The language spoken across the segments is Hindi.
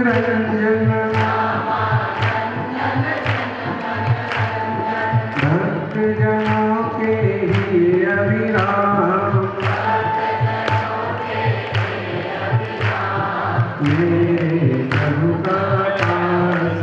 रंजन भक्त जनों के ही अभिराम मेरे प्रभु का पास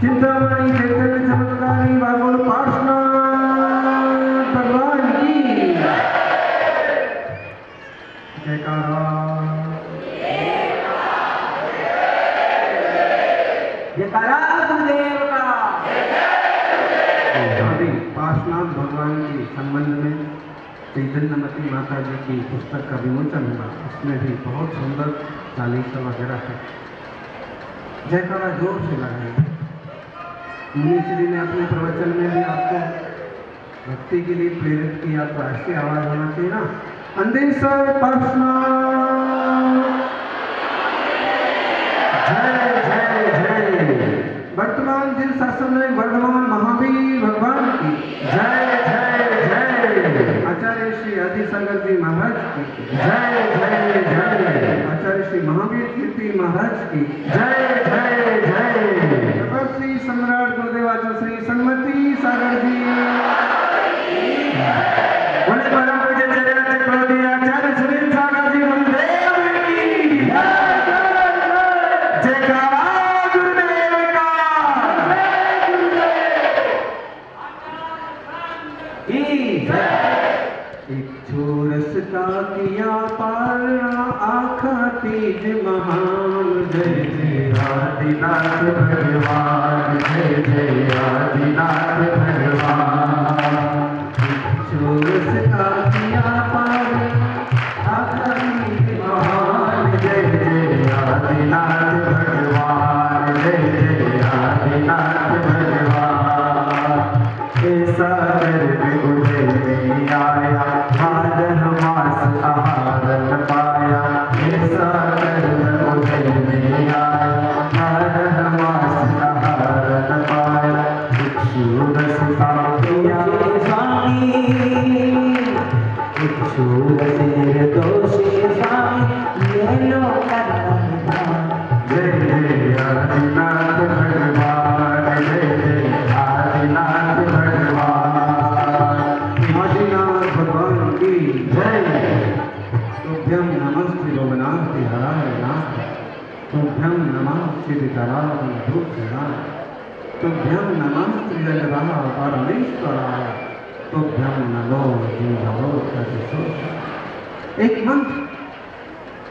चिंतामणि चैतन्य चमत्कारी बाबुल पार्श्वनाथ भगवान की जयकारा। जयकारा गुरुदेव का। अभी पार्श्वनाथ भगवान के संबंध में चैतन्यमती माता जी की पुस्तक का विमोचन हुआ। उसमें भी बहुत सुंदर चालीसा वगैरह है। जयकारा जोर से लगाएंगे। मुनि श्री ने अपने प्रवचन में भी आपको भक्ति के लिए प्रेरित किया, तो ऐसी आवाज होना चाहिए ना। अंदेसर पार्श्वनाथ जय जय जय। वर्तमान जिन शासन में वर्धमान महावीर भगवान की जय जय जय। आचार्य श्री आदिशंकर जी महाराज की जय जय जय। आचार्य श्री महावीर कीर्ति महाराज की जय जय जय। श्री सम्राट गुरुदेवाचार्य श्री सन्मति सागर जी बोले परम पूज्य चरण चक्रवर्ती आचार्य श्री सागर जी गुरुदेव की जयकारा गुरुदेव का। एक छोरस का किया पालना आखा तीज महान जय जय आदिनाथ भगवान जय जय आदिनाथ भगवान। छोरस का किया पालना आखा तीज महान जय जय आदिनाथ भगवान जय जय आदिनाथ भगवान। ऐसा कर उदय में आया भादर मास आहार पाया। ऐसा कर उदय में आया भादर मास आहार पाया। इक्षुरस पापिया स्वामी इक्षुरस निर्दोषी स्वामी ये लो जय जय आदिनाथ भगवान जय जय आदिनाथ भगवान। आदिनाथ भगवान की जय। तुभ्यं नमस्ते लोकनाथ हराय नाथ। तुभ्यं नमः सिद्धतराय मधुसूदनाय। तुभ्यं नमः त्रिजगतः परमेश्वराय। तुभ्यं नमो जीवो सतिसो। एक मंत्र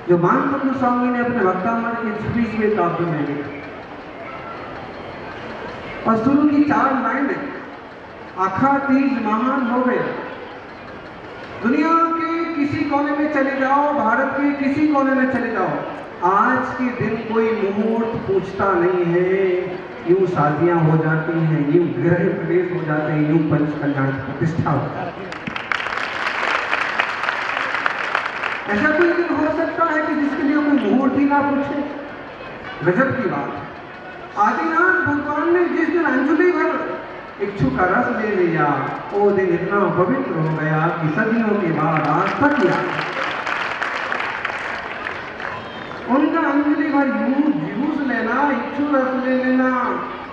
जो मानपत्र स्वामी ने अपने वक्तामृत के 26वें काव्य में लिखा और शुरू की 4 लाइनें आखा तीज महान हो गया। दुनिया के किसी कोने में चले जाओ, भारत के किसी कोने में चले जाओ, आज के दिन कोई मुहूर्त पूछता नहीं है। यूं शादियां हो जाती हैं, यूं गृह प्रवेश हो जाते हैं, यूं पंच कल्याण प्रतिष्ठा हो जाती है। ऐसा कोई दिन हो सकता है कि जिसके लिए कोई मुहूर्त ही ना पूछे? गजब की बात है। आदिनाथ भगवान ने जिस दिन अंजलि भर इच्छु का रस ले लिया, वो दिन इतना पवित्र हो गया कि सदियों के बाद आज तक याद। उनका अंजलि भर यूज इक्षु रस ले लेना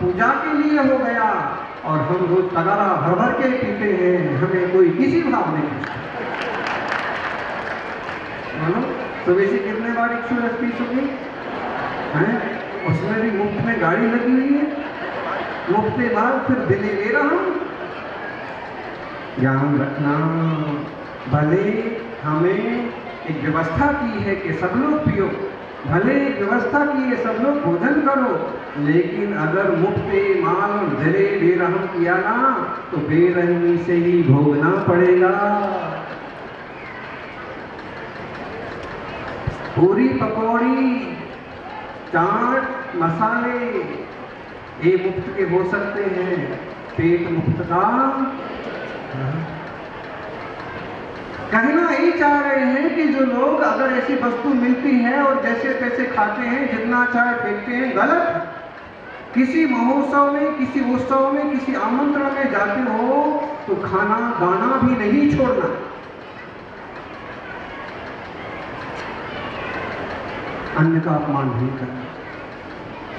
पूजा के लिए हो गया, और हम रोज तगारा भर भर के पीते हैं, हमें कोई किसी भाव नहीं पूछता। मानो सुबह से कितने बार इक्षु रस पी चुके हैं, उसमें भी मुफ्त में गाड़ी लगी हुई है, मुफ्त के बाद फिर दिल्ली ले रहा हूं। ध्यान रखना, भले हमें एक व्यवस्था की है कि सब लोग पियो, भले एक व्यवस्था की है सब लोग भोजन करो, लेकिन अगर मुफ्त माल दिले बेरहम किया ना तो बेरहमी से ही भोगना पड़ेगा। पूरी पकौड़ी चाट मसाले ये मुफ्त के हो सकते हैं, पेट मुफ्त का कहना यही चाह रहे हैं कि जो लोग अगर ऐसी वस्तु मिलती है और जैसे तैसे खाते हैं, जितना चाहे फेंकते हैं, गलत है। किसी महोत्सव में, किसी उत्सव में, किसी आमंत्रण में जाते हो तो खाना दाना भी नहीं छोड़ना। अन्न का अपमान नहीं करना।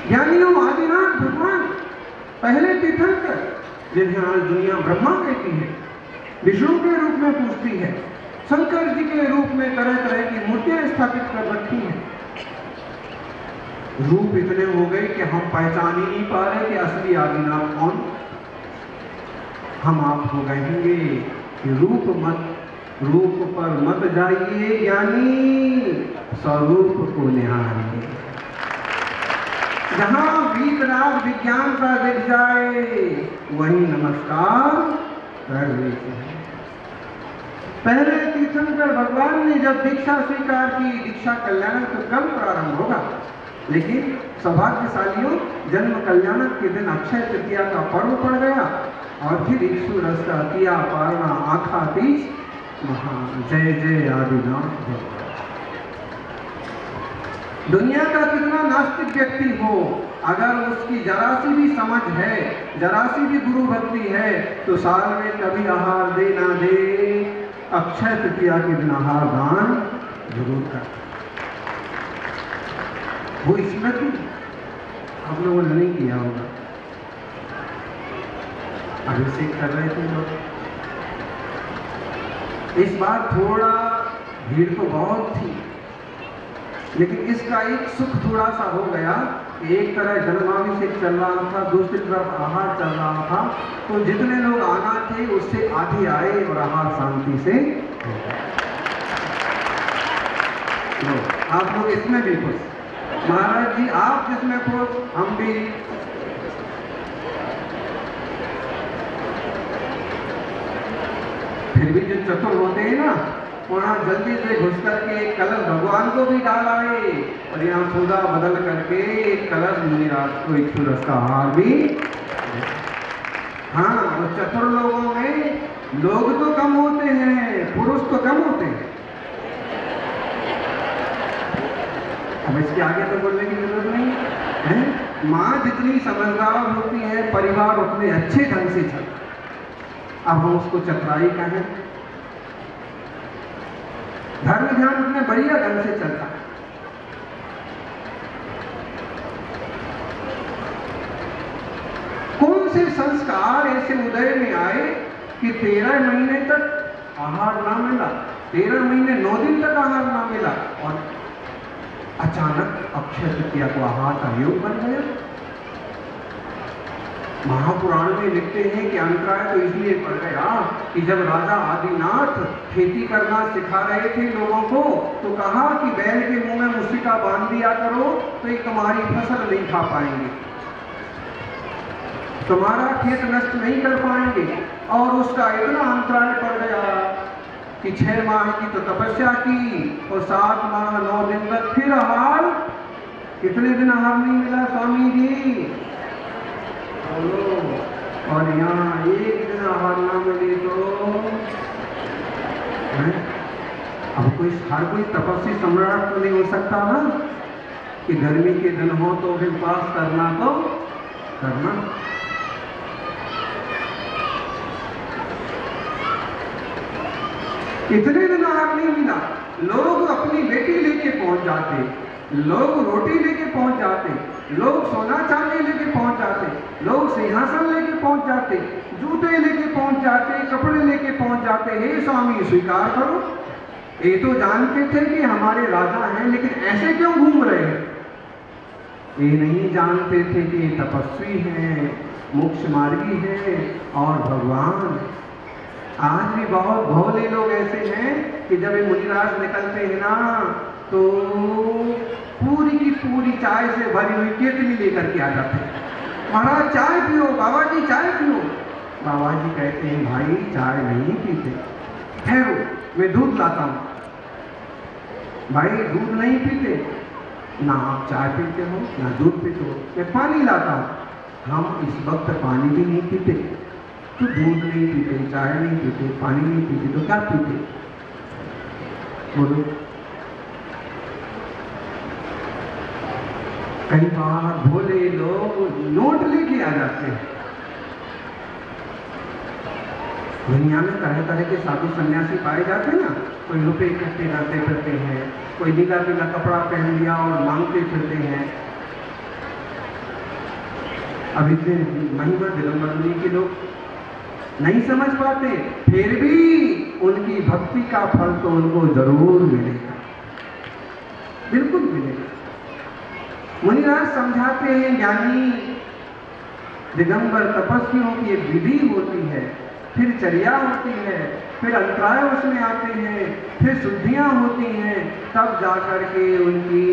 ज्ञानियों आदिनाथ भगवान पहले तीर्थंकर, जिन्हें आज दुनिया ब्रह्मा कहती है, विष्णु के रूप में पूजती है, शंकर जी के रूप में तरह तरह की मूर्तियां स्थापित कर रखी हैं। रूप इतने हो गए कि हम पहचान ही नहीं पा रहे कि असली आदिनाथ कौन। हम आप हो गएंगे कि रूप पर मत जाइए ज्ञानी, स्वरूप को निहारिए। जहां वीतराग विज्ञान का दिख जाए वहीं नमस्कार कर लेते हैं। पहले तीर्थंकर भगवान ने जब दीक्षा स्वीकार की, दीक्षा कल्याण तो कल प्रारंभ होगा, लेकिन सौभाग्यशालियों जन्म कल्याण के दिन अक्षय तृतीया का पर्व पड़ गया और फिर इक्षु रस का तिया पारणा आखा तीज महा जय जय आदिनाथ। दुनिया का कितना नास्तिक व्यक्ति हो, अगर उसकी जरा सी भी समझ है, जरा सी भी गुरु भक्ति है, तो साल में कभी आहार दे ना दे, अक्षय तृतीया के दिन आहार दान जरूर कर। वो स्मृति आप लोगों ने नहीं किया होगा। अभिषेक कर रहे थे लोग, इस बार थोड़ा भीड़ तो बहुत थी, लेकिन इसका एक सुख थोड़ा सा हो गया कि एक तरह जन्माभिषेक चल रहा था, दूसरी तरफ आहार चल रहा था, तो जितने लोग आना थे उससे आधे आए और आहार शांति से आप लोग इसमें भी खुश। महाराज जी आप जिसमें खुश, हम भी। फिर भी जो चतुर होते हैं ना, वहाँ जल्दी से घुस करके एक कलश भगवान को भी डाल आए और यहाँ सौदा बदल करके एक कलश मुनिराज को इक्षु रस का आहार भी। हाँ, और चतुर लोगों में लोग तो कम होते हैं, पुरुष तो कम होते हैं। अब इसके आगे तो बोलने की जरूरत नहीं है। माँ जितनी समझदार होती है, परिवार उतने अच्छे ढंग से चलता। अब हम उसको चतुराई कहें, धर्म ध्यान उतने बढ़िया ढंग से चलता है। कौन से संस्कार ऐसे उदय में आए कि 13 महीने तक आहार ना मिला, 13 महीने 9 दिन तक आहार ना मिला और अचानक अक्षय तृतीया को आहार का योग बन गया। महापुराण में लिखते हैं कि अंतराय तो इसलिए पड़ गया कि जब राजा आदिनाथ खेती करना सिखा रहे थे लोगों को, तो कहा कि बैल के मुंह में मुस्सिका बांध दिया करो तो ये तुम्हारी फसल नहीं खा पाएंगे, तुम्हारा खेत नष्ट नहीं कर पाएंगे। और उसका इतना अंतराय पड़ गया कि 6 माह की तो तपस्या की और 7 माह 9 दिन तक फिर आहार। कितने दिन आहार नहीं मिला स्वामी जी? और यहाँ एक दिन आहार ना मिले तो अब हर कोई तपस्वी सम्राट तो नहीं हो सकता ना कि गर्मी के दिन हो तो फिर उपवास करना तो करना। इतने दिन आहार नहीं मिला, लोग अपनी बेटी लेके पहुंच जाते, लोग रोटी लेके पहुंच जाते, लोग सोना चांदी लेके पहुंच जाते, लोग सिंहासन लेके पहुंच जाते, जूते लेके पहुंच जाते, कपड़े लेके पहुंच जाते। हे स्वामी स्वीकार करो, ये तो जानते थे कि हमारे राजा हैं, लेकिन ऐसे क्यों घूम रहे हैं? ये नहीं जानते थे कि तपस्वी हैं, मोक्ष मार्गी हैं और भगवान। आज भी बहुत भोले लोग ऐसे हैं कि जब ये मुनिराज निकलते हैं ना, तो पूरी की पूरी चाय से भरी हुई केतली लेकर के आ जाते हैं। महाराज चाय पियो, बाबा जी चाय पियो। बाबा जी कहते हैं भाई चाय नहीं पीते, ठहरो मैं दूध लाता हूँ। भाई दूध नहीं पीते ना, आप चाय पीते हो ना दूध पीते हो, मैं पानी लाता हूँ। हम इस वक्त पानी भी नहीं पीते, तो दूध नहीं पीते, चाय नहीं पीते, पानी नहीं पीते, तो क्या पीते? बोलो। कई बार भोले लोग नोट लेके आ जाते हैं। दुनिया में तरह तरह के साधु सन्यासी पाए जाते हैं ना, कोई रुपए इकट्ठे करते फिरते हैं, कोई नीला पीला कपड़ा पहन लिया और मांगते फिरते हैं। अभी से महिमा दिगंबर मुनि के लोग नहीं समझ पाते, फिर भी उनकी भक्ति का फल तो उनको जरूर मिलेगा, बिल्कुल मिलेगा। मुनिराज समझाते हैं ज्ञानी दिगंबर तपस्वियों की एक विधि होती है, फिर चर्या होती है, फिर अंतराय उसमें आते हैं, फिर शुद्धियां होती हैं, तब जाकर के उनकी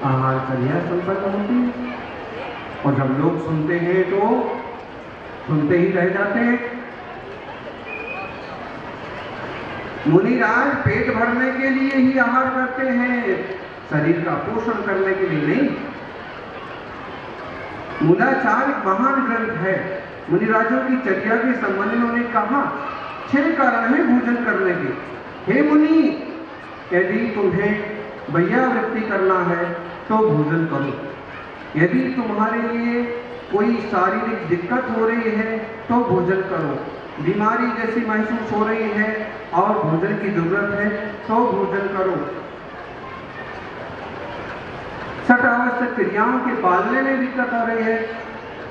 आहार चर्या संपन्न होती है। और जब लोग सुनते हैं तो सुनते ही रह जाते हैं। मुनिराज पेट भरने के लिए ही आहार करते हैं, शरीर का पोषण करने के लिए नहीं। मूलाचार एक महान ग्रंथ है। मुनिराजों की चर्या के संबंध में उन्हें कहा 6 कारण है भोजन करने के। हे मुनि, यदि तुम्हें वैयावृत्ति करना है तो भोजन करो, यदि तुम्हारे लिए कोई शारीरिक दिक्कत हो रही है तो भोजन करो, बीमारी जैसी महसूस हो रही है और भोजन की जरूरत है तो भोजन करो, छठ आवश्यक क्रियाओं के पालने में दिक्कत हो रही है,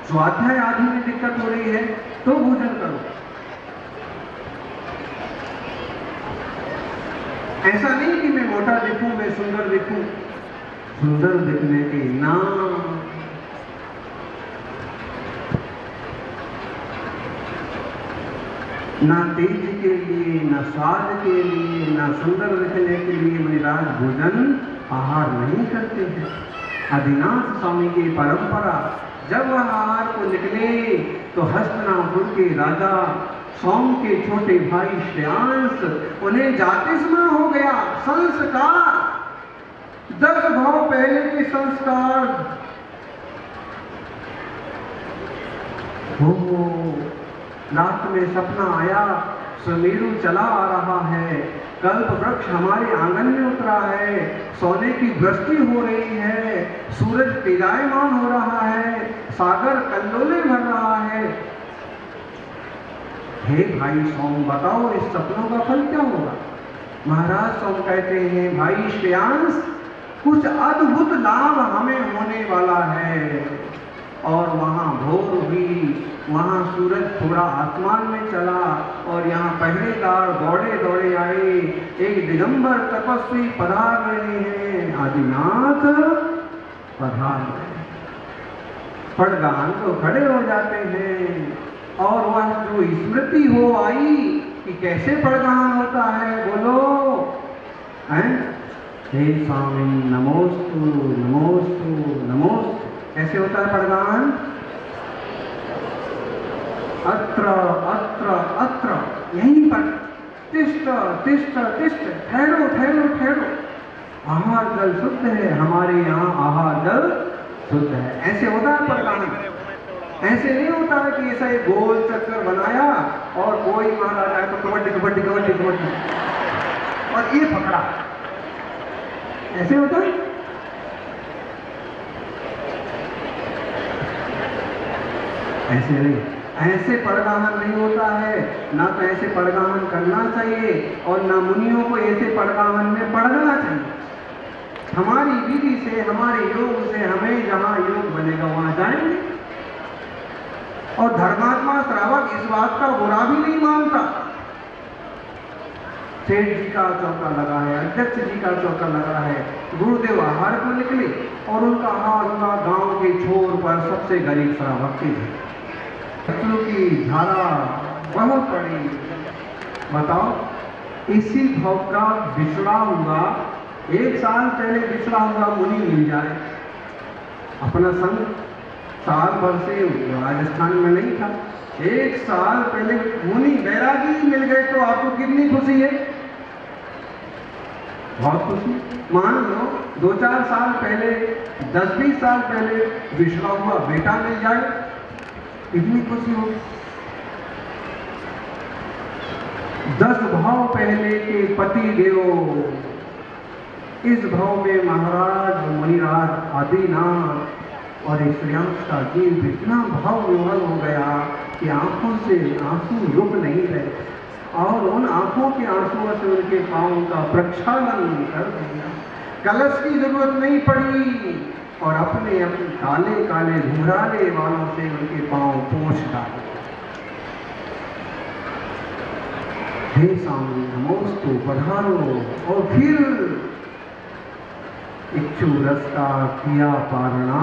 स्वाध्याय आदि में दिक्कत हो रही है तो भोजन करो। ऐसा नहीं कि मैं मोटा दिखूं, मैं सुंदर दिखूं। सुंदर दिखने के नाम ना तेज के लिए, ना स्वाद के लिए, ना सुंदर दिखने के लिए मुनिराज भोजन आहार नहीं करते हैं। आदिनाथ स्वामी की परंपरा, जब वह आहार को निकले तो हस्तिनापुर के राजा सोम के छोटे भाई श्रेयांश, उन्हें जातिस्मा हो गया। संस्कार 10 भाव पहले के संस्कार हो। रात में सपना आया, सुमेरु चला आ रहा है, कल्प वृक्ष हमारे आंगन में उतरा है, सोने की वृष्टि हो रही है, सूरज तेजायमान हो रहा है, सागर कल्लोले भर रहा है। हे भाई सोम, बताओ इस सपनों का फल क्या होगा? महाराज सोम कहते हैं, भाई श्रेयांश, कुछ अद्भुत लाभ हमें होने वाला है। और वहां भोर हुई, वहां सूरज थोड़ा आसमान में चला और यहाँ पहरेदार दौड़े दौड़े आए। एक दिगंबर तपस्वी पधार रहे हैं, आदिनाथ पधार रहे। पड़गान तो खड़े हो जाते हैं और वह जो स्मृति हो आई कि कैसे पड़गान होता है, बोलो हैं? हे स्वामी नमोस्तु नमोस्तु नमोस्तु। कैसे होता है पड़गान? अत्र अत्र अत्र, यहीं पर तिष्ठ तिष्ठ तिष्ठ, ठहरो ठहरो ठहरो, आहार जल शुद्ध है, हमारे यहाँ आहार जल शुद्ध है। ऐसे होता है पड़गान। ऐसे नहीं होता है कि ऐसा एक गोल चक्कर बनाया और कोई महाराज आए तो कबड्डी कबड्डी कबड्डी कबड्डी और ये पकड़ा, ऐसे होता है? ऐसे नहीं, ऐसे पड़गाहन नहीं होता है। ना तो ऐसे पड़गाहन करना चाहिए और ना मुनियों को ऐसे पड़गाहन में पड़ना चाहिए। हमारी विधि से, हमारे योग से हमें जहां योग बनेगा वहां जाएंगे। और धर्मात्मा श्रावक इस बात का बुरा भी नहीं मानता। सेठ जी का चौका लगा है, अध्यक्ष जी का चौका लगा है, गुरुदेव आहार को निकले और उनका हाल हुआ गांव के छोर पर सबसे गरीब श्रावक की बच्चों की धारा बहुत पड़ी। बताओ, इसी भाव का बिछड़ा हुआ, 1 साल पहले बिछड़ा हुआ मुनि मिल जाए, अपना संग साल भर से राजस्थान में नहीं था, 1 साल पहले मुनि बैरागी मिल गए तो आपको कितनी खुशी है? बहुत खुशी। मान लो 2-4 साल पहले, 10-20 साल पहले बिछड़ा हुआ बेटा मिल जाए, कितनी खुशी हो। 10 भाव पहले के पति देव, इस भाव में महाराज मुनिराज आदिनाथ और श्रेयांश का जीव इतना भाव विवल हो गया कि आंखों से आंसू रुक नहीं रहे और उन आंखों के आंसुओं से उनके पांव का प्रक्षालन कर दिया। कलश की जरूरत नहीं पड़ी और अपने अपने काले काले घुंघराले वालों से उनके पांव पोंछ डाले। हे स्वामी नमोस्तु, पधारो। और फिर इच्छु रस का किया पारणा,